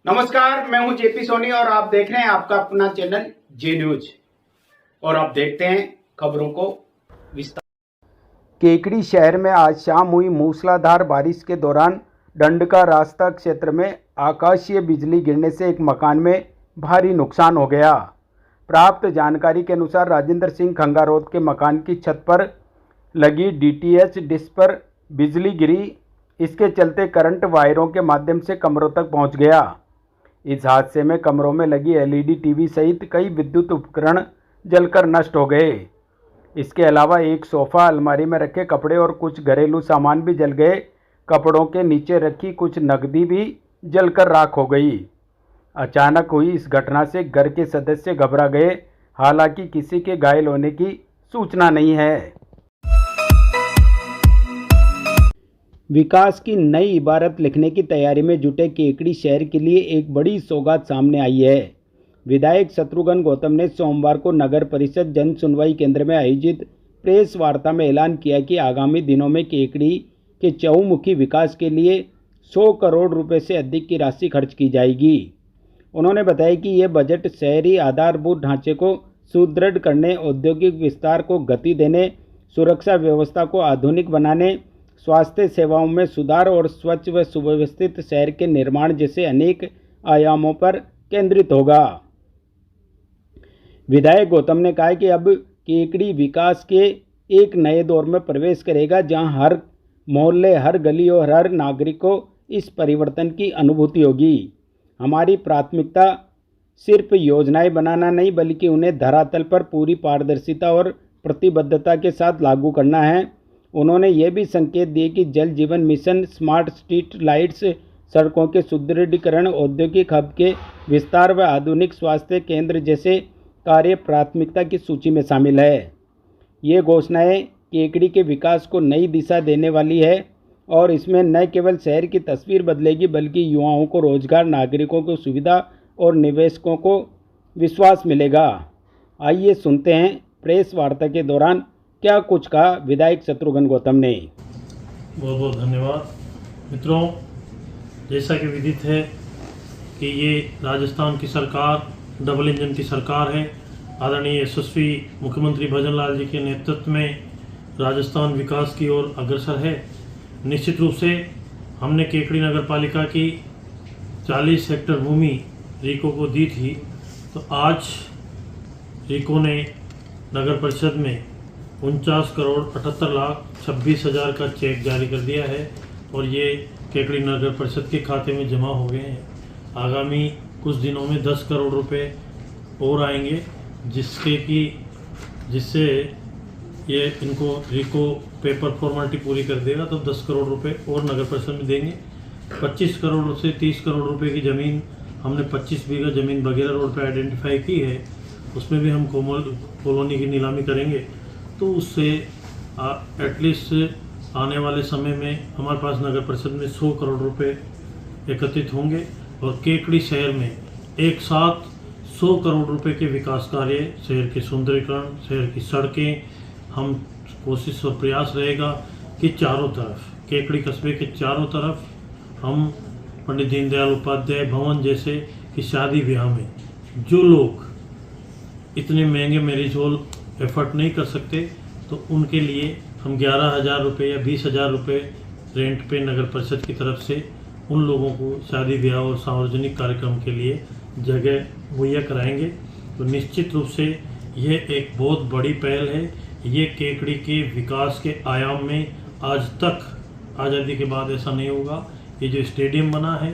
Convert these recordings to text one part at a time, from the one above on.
नमस्कार, मैं हूं जेपी सोनी और आप देख रहे हैं आपका अपना चैनल जे न्यूज। और आप देखते हैं खबरों को विस्तार। केकड़ी शहर में आज शाम हुई मूसलाधार बारिश के दौरान डंडका रास्ता क्षेत्र में आकाशीय बिजली गिरने से एक मकान में भारी नुकसान हो गया। प्राप्त जानकारी के अनुसार राजेंद्र सिंह खंगारोत के मकान की छत पर लगी डीटीएच डिश पर बिजली गिरी। इसके चलते करंट वायरों के माध्यम से कमरों तक पहुंच गया। इस हादसे में कमरों में लगी एलईडी टीवी सहित कई विद्युत उपकरण जलकर नष्ट हो गए। इसके अलावा एक सोफा, अलमारी में रखे कपड़े और कुछ घरेलू सामान भी जल गए। कपड़ों के नीचे रखी कुछ नकदी भी जलकर राख हो गई। अचानक हुई इस घटना से घर के सदस्य घबरा गए। हालांकि किसी के घायल होने की सूचना नहीं है। विकास की नई इबारत लिखने की तैयारी में जुटे केकड़ी शहर के लिए एक बड़ी सौगात सामने आई है। विधायक शत्रुघ्न गौतम ने सोमवार को नगर परिषद जन सुनवाई केंद्र में आयोजित प्रेस वार्ता में ऐलान किया कि आगामी दिनों में केकड़ी के चहुमुखी विकास के लिए 100 करोड़ रुपए से अधिक की राशि खर्च की जाएगी। उन्होंने बताया कि ये बजट शहरी आधारभूत ढांचे को सुदृढ़ करने, औद्योगिक विस्तार को गति देने, सुरक्षा व्यवस्था को आधुनिक बनाने, स्वास्थ्य सेवाओं में सुधार और स्वच्छ व सुव्यवस्थित शहर के निर्माण जैसे अनेक आयामों पर केंद्रित होगा। विधायक गौतम ने कहा कि अब केकड़ी विकास के एक नए दौर में प्रवेश करेगा, जहां हर मोहल्ले, हर गली और हर नागरिक को इस परिवर्तन की अनुभूति होगी। हमारी प्राथमिकता सिर्फ योजनाएं बनाना नहीं, बल्कि उन्हें धरातल पर पूरी पारदर्शिता और प्रतिबद्धता के साथ लागू करना है। उन्होंने ये भी संकेत दिए कि जल जीवन मिशन, स्मार्ट स्ट्रीट लाइट्स, सड़कों के सुदृढ़ीकरण, औद्योगिक हब के विस्तार व आधुनिक स्वास्थ्य केंद्र जैसे कार्य प्राथमिकता की सूची में शामिल है। ये घोषणाएं केकड़ी के विकास को नई दिशा देने वाली है और इसमें न केवल शहर की तस्वीर बदलेगी, बल्कि युवाओं को रोजगार, नागरिकों को सुविधा और निवेशकों को विश्वास मिलेगा। आइए सुनते हैं प्रेस वार्ता के दौरान क्या कुछ कहा विधायक शत्रुघ्न गौतम ने। बहुत बहुत धन्यवाद। मित्रों, जैसा कि विदित है कि ये राजस्थान की सरकार डबल इंजन की सरकार है। आदरणीय यशस्वी मुख्यमंत्री भजन लाल जी के नेतृत्व में राजस्थान विकास की ओर अग्रसर है। निश्चित रूप से हमने केकड़ी नगर पालिका की 40 हेक्टेयर भूमि रीको को दी थी, तो आज रीको ने नगर परिषद में 49 करोड़ 78 लाख 26 हज़ार का चेक जारी कर दिया है और ये केकड़ी नगर परिषद के खाते में जमा हो गए हैं। आगामी कुछ दिनों में 10 करोड़ रुपए और आएंगे, जिससे ये इनको रीको पेपर फॉर्मेलिटी पूरी कर देगा, तो 10 करोड़ रुपए और नगर परिषद में देंगे। 25 करोड़ से 30 करोड़ रुपए की ज़मीन हमने 25 बीघा ज़मीन बगेरा रोड पर आइडेंटिफाई की है, उसमें भी हम कॉलोनी की नीलामी करेंगे। तो उससे एटलीस्ट आने वाले समय में हमारे पास नगर परिषद में 100 करोड़ रुपए एकत्रित होंगे और केकड़ी शहर में एक साथ 100 करोड़ रुपए के विकास कार्य, शहर के सुंदरीकरण, शहर की सड़कें, हम कोशिश और प्रयास रहेगा कि चारों तरफ, केकड़ी कस्बे के चारों तरफ हम पंडित दीनदयाल उपाध्याय भवन जैसे कि शादी ब्याह में जो लोग इतने महंगे मैरिज हॉल एफर्ट नहीं कर सकते, तो उनके लिए हम 11,000 रुपये या 20,000 रुपये रेंट पे नगर परिषद की तरफ से उन लोगों को शादी ब्याह और सार्वजनिक कार्यक्रम के लिए जगह मुहैया कराएंगे। तो निश्चित रूप से यह एक बहुत बड़ी पहल है। ये केकड़ी के विकास के आयाम में आज तक आज़ादी के बाद ऐसा नहीं होगा। ये जो स्टेडियम बना है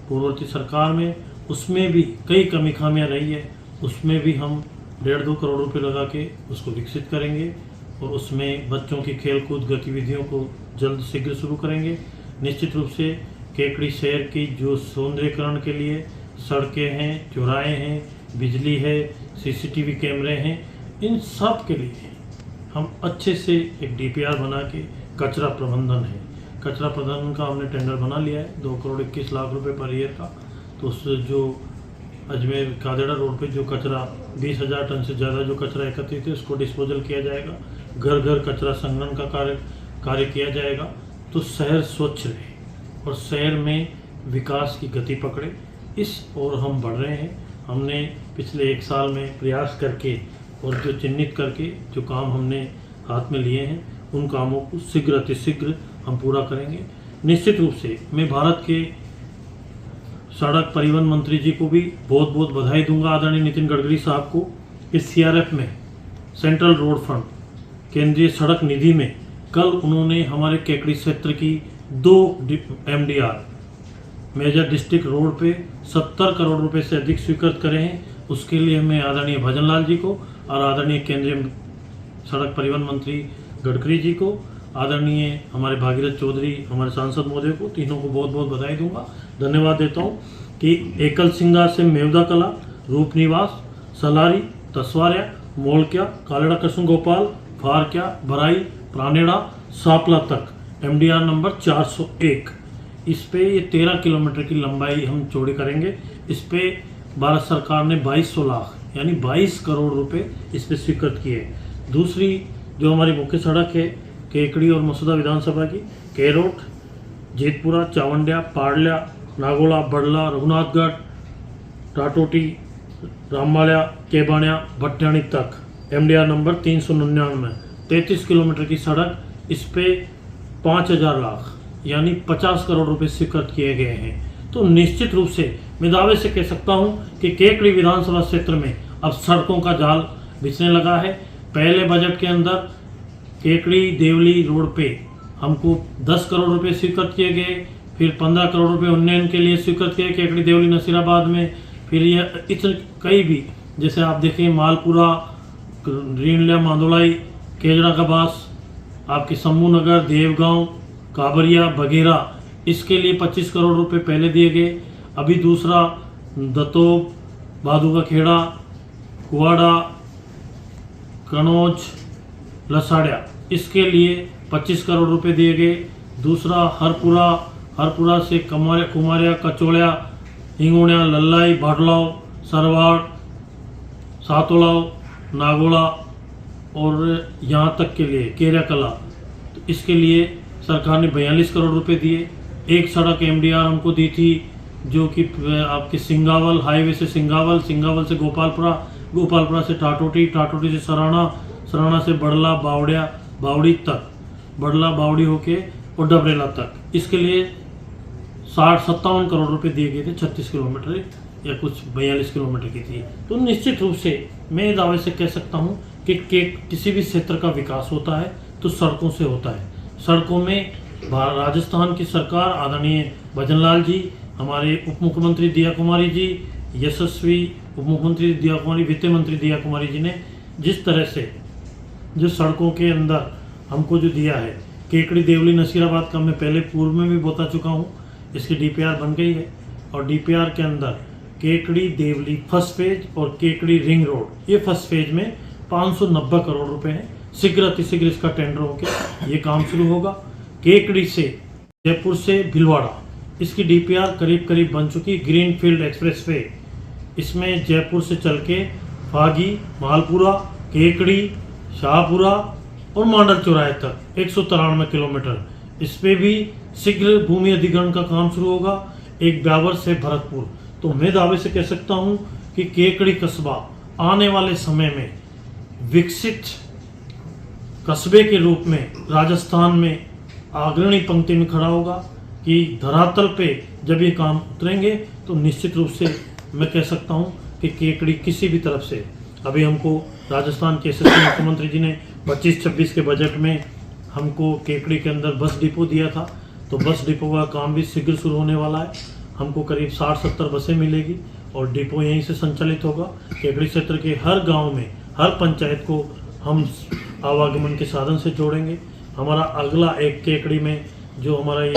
पूर्ववर्ती सरकार में, उसमें भी कई कमी खामियाँ रही है, उसमें भी हम 1.5-2 करोड़ रुपए लगा के उसको विकसित करेंगे और उसमें बच्चों की खेलकूद गतिविधियों को जल्द शीघ्र शुरू करेंगे। निश्चित रूप से केकड़ी शहर की जो सौंदर्यीकरण के लिए सड़कें हैं, चौराहे हैं, बिजली है, सीसीटीवी कैमरे हैं, इन सब के लिए हम अच्छे से एक डीपीआर बना के कचरा प्रबंधन है, कचरा प्रबंधन का हमने टेंडर बना लिया है 2 करोड़ 21 लाख रुपए पर ईयर का। तो उस जो अजमेर कादेड़ा रोड पे जो कचरा 20,000 टन से ज़्यादा जो कचरा एकत्रित है उसको डिस्पोजल किया जाएगा। घर घर कचरा संग्रहण का कार्य किया जाएगा, तो शहर स्वच्छ रहे और शहर में विकास की गति पकड़े। इस ओर हम बढ़ रहे हैं। हमने पिछले 1 साल में प्रयास करके और जो चिन्हित करके जो काम हमने हाथ में लिए हैं उन कामों को शीघ्र अतिशीघ्र हम पूरा करेंगे। निश्चित रूप से मैं भारत के सड़क परिवहन मंत्री जी को भी बहुत बहुत बधाई दूंगा, आदरणीय नितिन गडकरी साहब को, कि सीआरएफ में सेंट्रल रोड फंड केंद्रीय सड़क निधि में कल उन्होंने हमारे केकड़ी क्षेत्र की 2 एमडीआर मेजर डिस्ट्रिक्ट रोड पे 70 करोड़ रुपए से अधिक स्वीकृत करे हैं। उसके लिए मैं आदरणीय भजनलाल जी को और आदरणीय केंद्रीय सड़क परिवहन मंत्री गडकरी जी को, आदरणीय हमारे भागीरथ चौधरी हमारे सांसद महोदय को, तीनों को बहुत बहुत बधाई दूंगा, धन्यवाद देता हूं कि एकल सिंगा से मेवदा कला, रूप निवास, सलारी, तसवारिया, मोलक्या, कालेड़ा कृष्ण गोपाल, फारक्या, भराई, प्रानेड़ा, सापला तक एमडीआर नंबर 401, इस पे ये 13 किलोमीटर की लंबाई हम चौड़ी करेंगे। इस पे भारत सरकार ने 2200 लाख यानी 22 करोड़ रुपए इस पे स्वीकृत किए। दूसरी जो हमारी मुख्य सड़क है केकड़ी और मसूदा विधानसभा की, केरोट, जेतपुरा, चावंडिया, पाड़लिया, नागोला, बड़ला, रघुनाथगढ़, टाटोटी, रामवालिया, केबानिया, भट्टानी तक एमडीआर नंबर 399, 33 किलोमीटर की सड़क, इस पे 5000 लाख यानी 50 करोड़ रुपए स्वीकृत किए गए हैं। तो निश्चित रूप से मैं दावे से कह सकता हूं कि केकड़ी विधानसभा क्षेत्र में अब सड़कों का जाल बिछने लगा है। पहले बजट के अंदर केकड़ी देवली रोड पे हमको 10 करोड़ रुपए स्वीकृत किए गए, फिर 15 करोड़ रुपए उन्नयन के लिए स्वीकृत किए केकड़ी देवली नसीराबाद में, फिर ये इतने कई भी, जैसे आप देखें मालपुरा, रीणलिया, मांदोलाई, केजड़ा का बास, आपके शंभू नगर, देवगांव, काबरिया, बघेरा, इसके लिए 25 करोड़ रुपए पहले दिए गए। अभी दूसरा दतोब, भादू का खेड़ा, कुआड़ा, कनौज, लसाड़िया, इसके लिए 25 करोड़ रुपए दिए गए। दूसरा हरपुरा से कुमारिया, कचोड़िया, हिंगोड़िया, लल्लाई, भाटलाव, सरवाड़, सातोलाव, नागोला और यहाँ तक के लिए केरिया कला, तो इसके लिए सरकार ने 42 करोड़ रुपए दिए। एक सड़क एमडीआर हमको दी थी जो कि आपके सिंगावल हाईवे से सिंगावल से गोपालपुरा से टाटोटी से सराना से बड़ला, बावड़ी तक, बड़ला बावड़ी होके और डबरेला तक, इसके लिए 57 करोड़ रुपए दिए गए थे। 36 किलोमीटर या कुछ 42 किलोमीटर की थी। तो निश्चित रूप से मैं दावे से कह सकता हूं कि किसी भी क्षेत्र का विकास होता है तो सड़कों से होता है। सड़कों में राजस्थान की सरकार, आदरणीय भजनलाल जी, हमारे उप मुख्यमंत्री दिया कुमारी जी, यशस्वी उप मुख्यमंत्री दिया कुमारी, वित्त मंत्री दिया कुमारी जी ने जिस तरह से जो सड़कों के अंदर हमको जो दिया है, केकड़ी देवली नसीराबाद का मैं पहले पूर्व में भी बता चुका हूँ, इसकी डीपीआर बन गई है और डीपीआर के अंदर केकड़ी देवली फर्स्ट फेज और केकड़ी रिंग रोड, ये फर्स्ट फेज में 590 करोड़ रुपए हैं। शीघ्र अतिशीघ्र इसका टेंडर होकर ये काम शुरू होगा। केकड़ी से जयपुर से भिलवाड़ा, इसकी डीपीआर करीब बन चुकी। ग्रीनफील्ड एक्सप्रेस वे, इसमें जयपुर से चल के फागी, मालपुरा, केकड़ी, शाहपुरा और मांडल चौराहे तक 193 किलोमीटर, इस पे भी शीघ्र भूमि अधिग्रहण का काम शुरू होगा। एक ब्यावर से भरतपुर, तो मैं दावे से कह सकता हूं कि केकड़ी कस्बा आने वाले समय में विकसित कस्बे के रूप में राजस्थान में अग्रणी पंक्ति में खड़ा होगा कि धरातल पे जब ये काम उतरेंगे तो निश्चित रूप से मैं कह सकता हूं कि केकड़ी किसी भी तरफ से, अभी हमको राजस्थान के यशस्वी मुख्यमंत्री जी ने 25-26 के बजट में हमको केकड़ी के अंदर बस डिपो दिया था, तो बस डिपो का काम भी शीघ्र शुरू होने वाला है। हमको करीब 60-70 बसें मिलेगी और डिपो यहीं से संचालित होगा। केकड़ी क्षेत्र के हर गांव में, हर पंचायत को हम आवागमन के साधन से जोड़ेंगे। हमारा अगला एक केकड़ी में जो हमारा ये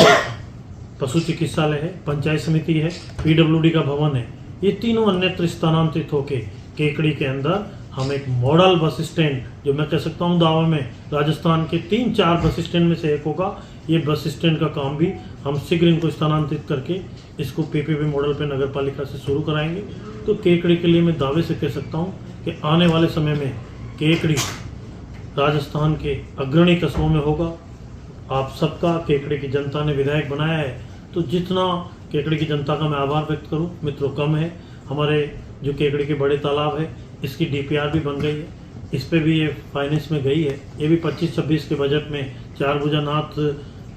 पशु चिकित्सालय है, पंचायत समिति है, पीडब्ल्यूडी का भवन है, ये तीनों अन्यत्र स्थानांतरित होके केकड़ी के अंदर हम एक मॉडल बस स्टैंड, जो मैं कह सकता हूँ दावा में राजस्थान के 3-4 बस स्टैंड में से एक होगा, ये बस स्टैंड का काम भी हम शीघ्र इनको स्थानांतरित करके इसको पीपीपी मॉडल पे नगर पालिका से शुरू कराएंगे। तो केकड़ी के लिए मैं दावे से कह सकता हूँ कि आने वाले समय में केकड़ी राजस्थान के अग्रणी कस्बों में होगा। आप सबका केकड़ी की जनता ने विधायक बनाया है, तो जितना केकड़ी की जनता का मैं आभार व्यक्त करूं। मित्रों, कम है हमारे जो केकड़ी के बड़े तालाब है, इसकी डीपीआर भी बन गई है, इस पे भी ये फाइनेंस में गई है। ये भी 25-26 के बजट में चारभुजानाथ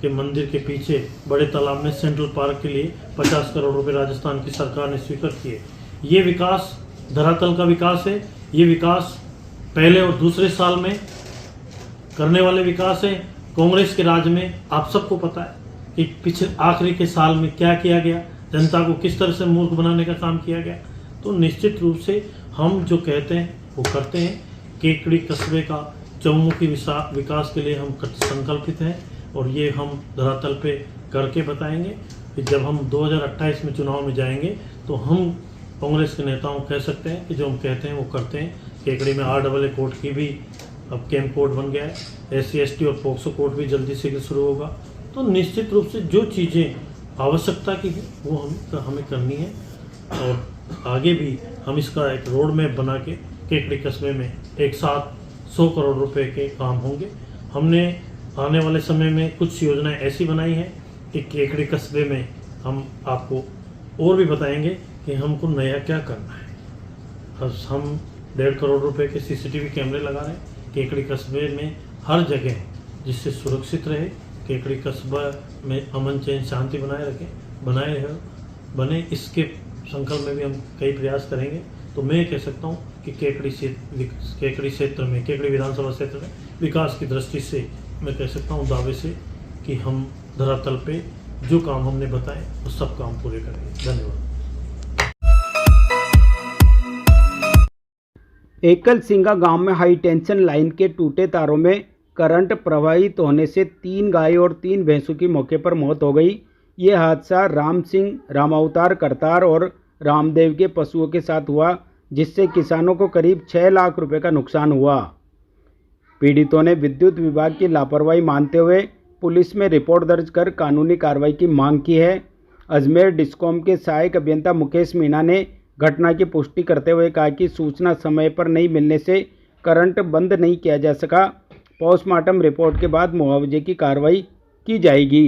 के मंदिर के पीछे बड़े तालाब में सेंट्रल पार्क के लिए 50 करोड़ रुपए राजस्थान की सरकार ने स्वीकृत किए। ये विकास धरातल का विकास है। ये विकास पहले और दूसरे साल में करने वाले विकास है। कांग्रेस के राज में आप सबको पता है कि पिछले आखिरी के साल में क्या किया गया, जनता को किस तरह से मूर्ख बनाने का काम किया गया। तो निश्चित रूप से हम जो कहते हैं वो करते हैं। केकड़ी कस्बे का चौमुखी विकास के लिए हम संकल्पित हैं और ये हम धरातल पे करके बताएंगे कि जब हम 2028 में चुनाव में जाएंगे तो हम कांग्रेस के नेताओं कह सकते हैं कि जो हम कहते हैं वो करते हैं। केकड़ी में RAA कोर्ट की भी अब कैंप कोर्ट बन गया है। SC/ST और पोक्सो कोर्ट भी जल्दी से शुरू होगा। तो निश्चित रूप से जो चीज़ें आवश्यकता की है वो हमें करनी है और आगे भी हम इसका एक रोड मैप बना के केकड़ी कस्बे में एक साथ 100 करोड़ रुपए के काम होंगे। हमने आने वाले समय में कुछ योजनाएं ऐसी बनाई हैं कि केकड़ी कस्बे में हम आपको और भी बताएंगे कि हमको नया क्या करना है। हम 1.5 करोड़ रुपए के CCTV कैमरे लगा रहे हैं केकड़ी कस्बे में हर जगह, जिससे सुरक्षित रहे, केकड़ी कस्बा में अमन चैन शांति बने। इसके संकल्प में भी हम कई प्रयास करेंगे। तो मैं कह सकता हूँ कि केकड़ी क्षेत्र में, केकड़ी विधानसभा क्षेत्र में विकास की दृष्टि से मैं कह सकता हूँ दावे से कि हम धरातल पे जो काम हमने बताए वो सब काम पूरे करेंगे। धन्यवाद। एकल सिंगा गांव में हाई टेंशन लाइन के टूटे तारों में करंट प्रवाहित होने से 3 गाय और 3 भैंसों की मौके पर मौत हो गई। ये हादसा राम सिंह, रामावतार करतार और रामदेव के पशुओं के साथ हुआ, जिससे किसानों को करीब 6 लाख रुपए का नुकसान हुआ। पीड़ितों ने विद्युत विभाग की लापरवाही मानते हुए पुलिस में रिपोर्ट दर्ज कर कानूनी कार्रवाई की मांग की है। अजमेर डिस्कॉम के सहायक अभियंता मुकेश मीणा ने घटना की पुष्टि करते हुए कहा कि सूचना समय पर नहीं मिलने से करंट बंद नहीं किया जा सका। पोस्टमार्टम रिपोर्ट के बाद मुआवजे की कार्रवाई की जाएगी।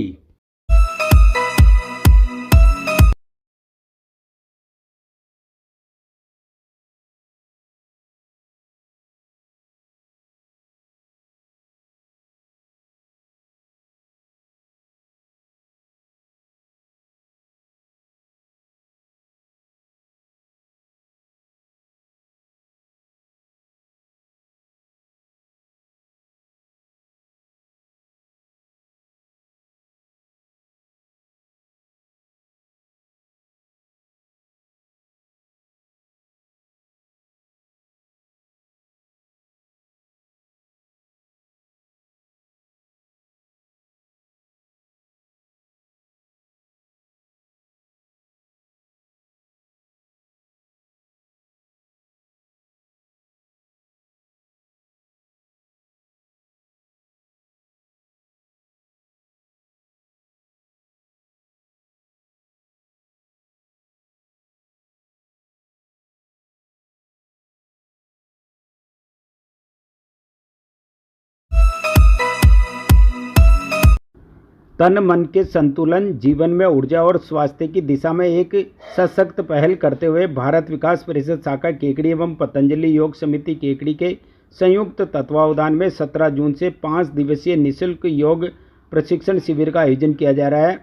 तन मन के संतुलन, जीवन में ऊर्जा और स्वास्थ्य की दिशा में एक सशक्त पहल करते हुए भारत विकास परिषद शाखा केकड़ी एवं पतंजलि योग समिति केकड़ी के संयुक्त तत्वावधान में 17 जून से 5 दिवसीय निःशुल्क योग प्रशिक्षण शिविर का आयोजन किया जा रहा है।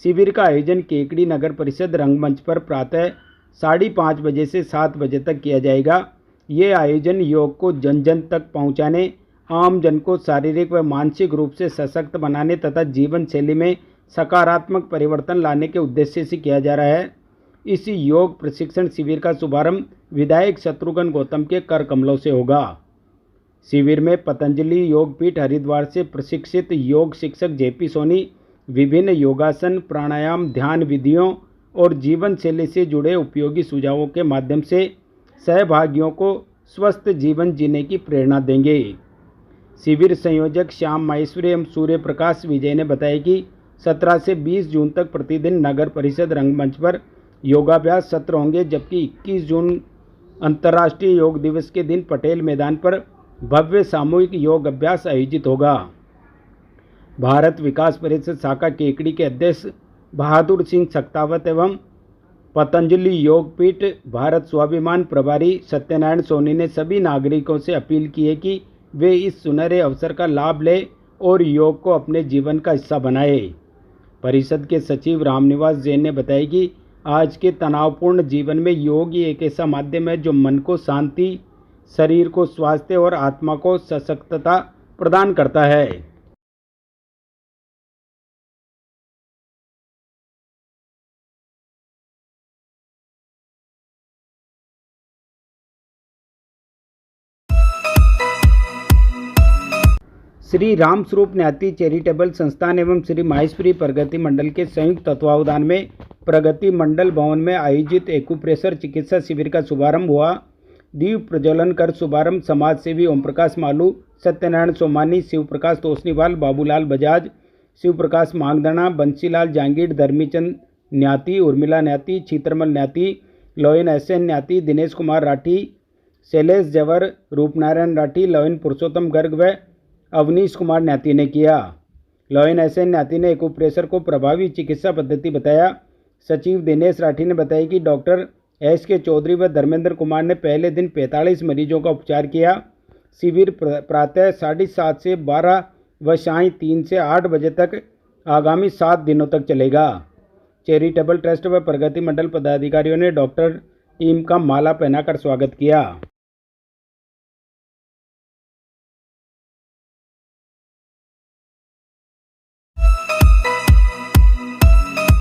शिविर का आयोजन केकड़ी नगर परिषद रंगमंच पर प्रातः 5:30 बजे से 7 बजे तक किया जाएगा। ये आयोजन योग को जन जन तक पहुँचाने, आम जन को शारीरिक व मानसिक रूप से सशक्त बनाने तथा जीवन शैली में सकारात्मक परिवर्तन लाने के उद्देश्य से किया जा रहा है। इस योग प्रशिक्षण शिविर का शुभारंभ विधायक शत्रुघ्न गौतम के कर कमलों से होगा। शिविर में पतंजलि योग पीठ हरिद्वार से प्रशिक्षित योग शिक्षक JP सोनी विभिन्न योगासन, प्राणायाम, ध्यान विधियों और जीवन शैली से जुड़े उपयोगी सुझावों के माध्यम से सहभागियों को स्वस्थ जीवन जीने की प्रेरणा देंगे। शिविर संयोजक श्याम माहेश्वरी एवं सूर्य प्रकाश विजय ने बताया कि 17 से 20 जून तक प्रतिदिन नगर परिषद रंगमंच पर योगाभ्यास सत्र होंगे, जबकि 21 जून अंतर्राष्ट्रीय योग दिवस के दिन पटेल मैदान पर भव्य सामूहिक योग अभ्यास आयोजित होगा। भारत विकास परिषद शाखा केकड़ी के अध्यक्ष बहादुर सिंह सक्तावत एवं पतंजलि योगपीठ भारत स्वाभिमान प्रभारी सत्यनारायण सोनी ने सभी नागरिकों से अपील की है कि वे इस सुनहरे अवसर का लाभ लें और योग को अपने जीवन का हिस्सा बनाएं। परिषद के सचिव रामनिवास जैन ने बताया कि आज के तनावपूर्ण जीवन में योग ही एक ऐसा माध्यम है जो मन को शांति, शरीर को स्वास्थ्य और आत्मा को सशक्तता प्रदान करता है। श्री राम स्वरूप न्याती चैरिटेबल संस्थान एवं श्री माहेश्वरी प्रगति मंडल के संयुक्त तत्वावधान में प्रगति मंडल भवन में आयोजित एक्यूप्रेशर चिकित्सा शिविर का शुभारंभ हुआ। दीप प्रज्वलन कर शुभारंभ समाज सेवी ओम प्रकाश मालू, सत्यनारायण सोमानी, शिव प्रकाश तोसनीवाल, बाबूलाल बजाज, शिव प्रकाश मांगदना, बंसीलाल जांगीर, धर्मीचंद न्याती, उर्मिला न्याती, चित्रमल न्याती, लोयन एसएन न्याती, दिनेश कुमार राठी, शैलेश जवर, रूपनारायण राठी, लोयन पुरुषोत्तम गर्ग व अवनीश कुमार न्याती ने किया। लोयन एसएन न्याती ने एक्यूप्रेशर को प्रभावी चिकित्सा पद्धति बताया। सचिव दिनेश राठी ने बताया कि डॉक्टर एस.के. चौधरी व धर्मेंद्र कुमार ने पहले दिन 45 मरीजों का उपचार किया। शिविर प्रातः 7:30 से 12 व शाम 3 से 8 बजे तक आगामी 7 दिनों तक चलेगा। चैरिटेबल ट्रस्ट व प्रगति मंडल पदाधिकारियों ने डॉक्टर टीम का माला पहनाकर स्वागत किया।